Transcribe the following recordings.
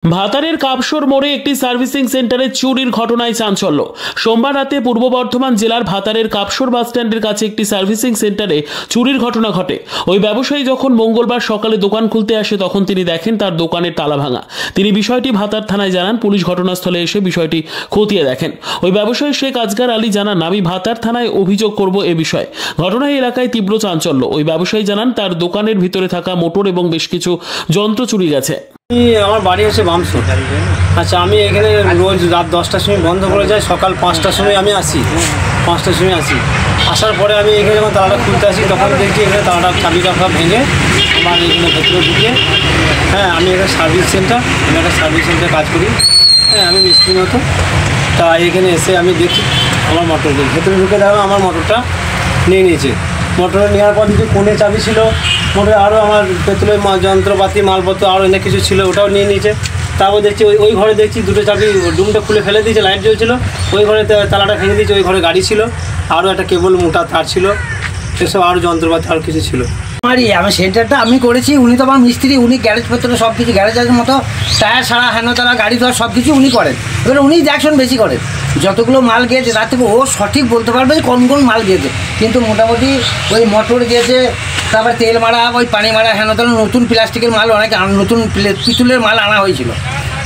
ভাতারের কাপসর মোড়ে একটি সার্ভিসিং সেন্টারে চুরির ঘটনায় চাঞ্চল্য। সোমবার রাতে পূর্ব বর্ধমান জেলার ভাতারের কাপসর বাসস্ট্যান্ডের কাছে একটি সার্ভিসিং সেন্টারে চুরির ঘটনা ঘটে। ওই ব্যবসায়ী যখন মঙ্গলবার সকালে দোকান খুলতে আসে তখন তিনি দেখেন তার দোকানের তালা ভাঙা। তিনি বিষয়টি ভাতার থানায় জানান। পুলিশ ঘটনাস্থলে এসে বিষয়টি খতিয়ে দেখেন। ওই ব্যবসায়ী শেখ আজগার আলী জানান, আমি ভাতার থানায় অভিযোগ করব এ বিষয়ে। ঘটনায় এলাকায় তীব্র চাঞ্চল্য। ওই ব্যবসায়ী জানান তার দোকানের ভিতরে থাকা মোটর এবং বেশ কিছু যন্ত্র চুরি গেছে। আমার বাড়ি হচ্ছে বামসুর। আচ্ছা, আমি এখানে রোজ রাত 10টার সময় বন্ধ করে যাই, সকাল 5টার সময় আমি আসি। 5টার সময় আসার পরে আমি এখানে যখন তালাটা খুলতে আসি তখন দেখছি এখানে তালাটা চাবি রাখা ভেঙে আমার এখানে ভেতরে ঢুকে। আমি একটা সার্ভিস সেন্টারে কাজ করি। আমি মিস্ত্রি মতো। তা এখানে এসে আমি দেখি আমার মোটরকে ভেতরে ঢুকে দেখলাম আমার মোটরটা নিয়ে নিয়েছে। মোটরে নেওয়ার পর কিছু কোণে চাবি ছিল, মোটরে আরও আমার পেতলের যন্ত্রপাতি মালপত্র আরও অনেক কিছু ছিল, ওটাও নিয়ে নিয়েছে। তারপর দেখছি ওই ঘরে দেখছি দুটো চাবি ডুমটা খুলে ফেলে দিয়েছে, লাইট জ্বলছিল। ওই ঘরে তালাটা ভেঙে দিয়েছে। ওই ঘরে গাড়ি ছিল, আরও একটা কেবল মোটা তার ছিল, এসব আরও যন্ত্রপাতি আরও কিছু ছিল। আমি সেন্টারটা আমি করেছি, উনি তো আমার মিস্ত্রি, উনি গ্যারেজ পত্র সব কিছু গ্যারেজের মতো টায়ার ছাড়া হেনতারা গাড়ি ধোয়া সব কিছু উনি করেন। এবার উনি দেখশন বেশি করেন, যতগুলো মাল গিয়েছে তার থেকে ও সঠিক বলতে পারবে যে কোন কোন মাল গিয়েছে। কিন্তু মোটামুটি ওই মোটর গিয়েছে, তারপর তেল মারা, ওই পানি মারা হেনতারা নতুন প্লাস্টিকের মাল, অনেক নতুন পিতলের মাল আনা হয়েছিল।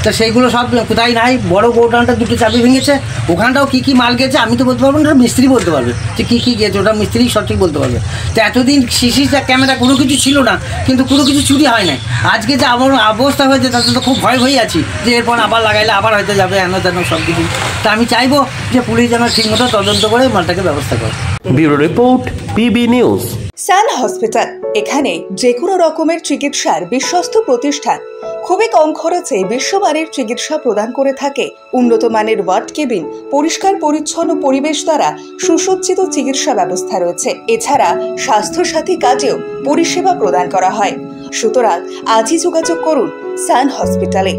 তো সেইগুলো সব কোথায় নাই। বড় গোডাউনটা দুটো চাবি ভেঙেছে, ওখানটাও কী কী মাল গেছে আমি তো বলতে পারবো না, মিস্ত্রি বলতে পারবে যে কী কী গিয়েছে, ওটা মিস্ত্রি সঠিক বলতে পারবে। তো এতদিন সিসি ক্যামেরা কোনো কিছু ছিল না, কিন্তু কোনো কিছু চুরি হয় নাই। আজকে যে আমার অবস্থা হয়েছে তাতে তো খুব ভয় আছি যে এরপর আবার লাগাইলে আবার হয়তো যাবে হেন তেন সব কিছু। তা আমি চাইবো যে পুলিশ যেন ঠিকমতো তদন্ত করে মালটাকে ব্যবস্থা করে। Bureau report, PB news. Sun hospital, এখানে যে কোনো রকমের চিকিৎসার বিশ্বস্ত প্রতিষ্ঠান। খুবই কম খরচে বিশ্বমানের চিকিৎসা প্রদান করে থাকে। উন্নত মানের ওয়ার্ড কেবিন, পরিষ্কার পরিচ্ছন্ন পরিবেশ দ্বারা সুসজ্জিত চিকিৎসা ব্যবস্থা রয়েছে। এছাড়া স্বাস্থ্য সাথী কাজেও পরিষেবা প্রদান করা হয়। সুতরাং আজই যোগাযোগ করুন সান হসপিটালে।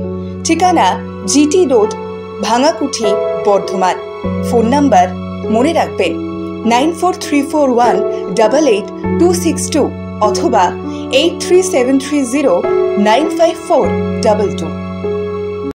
ঠিকানা GT road, Bhangakuthi, Bardhaman. Phone number মনে রাখবেন 9434188262 অথবা 83730954222।